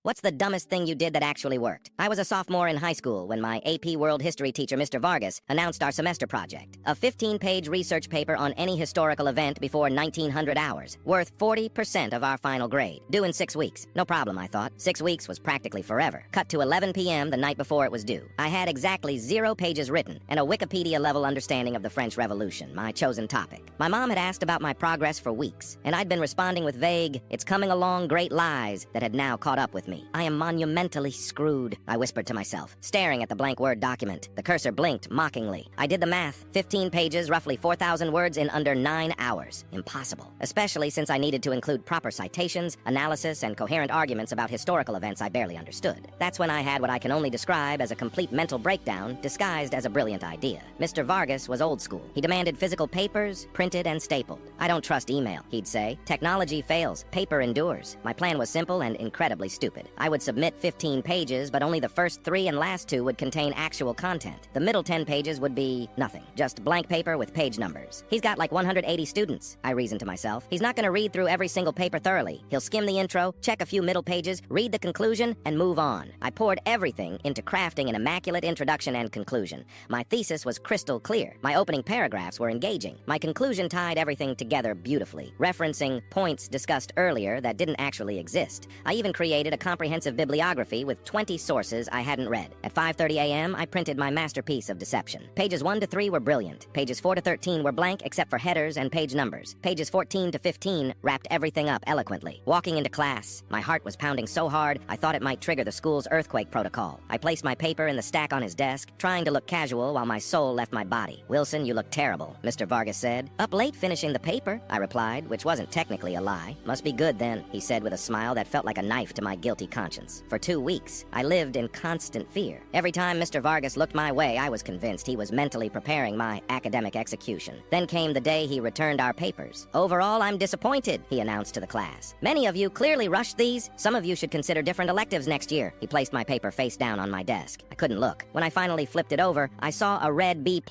What's the dumbest thing you did that actually worked? I was a sophomore in high school when my AP World History teacher, Mr. Vargas, announced our semester project. A 15-page research paper on any historical event before 1900 hours, worth 40% of our final grade. Due in 6 weeks. No problem, I thought. 6 weeks was practically forever. Cut to 11 p.m. the night before it was due. I had exactly 0 pages written and a Wikipedia-level understanding of the French Revolution, my chosen topic. My mom had asked about my progress for weeks, and I'd been responding with vague, "It's coming along, great lies," that had now caught up with me. I am monumentally screwed, I whispered to myself, staring at the blank Word document. The cursor blinked mockingly. I did the math. 15 pages, roughly 4,000 words in under 9 hours. Impossible. Especially since I needed to include proper citations, analysis, and coherent arguments about historical events I barely understood. That's when I had what I can only describe as a complete mental breakdown disguised as a brilliant idea. Mr. Vargas was old school. He demanded physical papers, printed and stapled. "I don't trust email," he'd say. "Technology fails. Paper endures." My plan was simple and incredibly stupid. I would submit 15 pages, but only the first 3 and last 2 would contain actual content. The middle 10 pages would be nothing. Just blank paper with page numbers. He's got like 180 students, I reasoned to myself. He's not going to read through every single paper thoroughly. He'll skim the intro, check a few middle pages, read the conclusion, and move on. I poured everything into crafting an immaculate introduction and conclusion. My thesis was crystal clear. My opening paragraphs were engaging. My conclusion tied everything together beautifully, referencing points discussed earlier that didn't actually exist. I even created a comprehensive bibliography with 20 sources I hadn't read. At 5:30 a.m., I printed my masterpiece of deception. Pages 1 to 3 were brilliant. Pages 4 to 13 were blank except for headers and page numbers. Pages 14 to 15 wrapped everything up eloquently. Walking into class, my heart was pounding so hard I thought it might trigger the school's earthquake protocol. I placed my paper in the stack on his desk, trying to look casual while my soul left my body. "Wilson, you look terrible," Mr. Vargas said. "Up late finishing the paper," I replied, which wasn't technically a lie. "Must be good then," he said with a smile that felt like a knife to my guilty conscience. For 2 weeks, I lived in constant fear. Every time Mr. Vargas looked my way, I was convinced he was mentally preparing my academic execution. Then came the day he returned our papers. "Overall, I'm disappointed," he announced to the class. "Many of you clearly rushed these. Some of you should consider different electives next year." He placed my paper face down on my desk. I couldn't look. When I finally flipped it over, I saw a red B+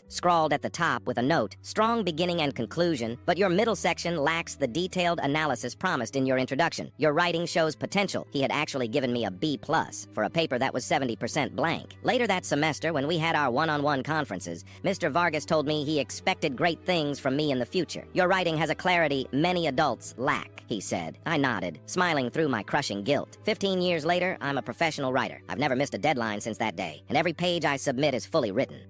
scrawled at the top with a note, "Strong beginning and conclusion, but your middle section lacks the detailed analysis promised in your introduction. Your writing shows potential." He had actually given me a B+ for a paper that was 70% blank. Later that semester, when we had our one-on-one conferences, Mr. Vargas told me he expected great things from me in the future. "Your writing has a clarity many adults lack," he said. I nodded, smiling through my crushing guilt. 15 years later, I'm a professional writer. I've never missed a deadline since that day, and every page I submit is fully written.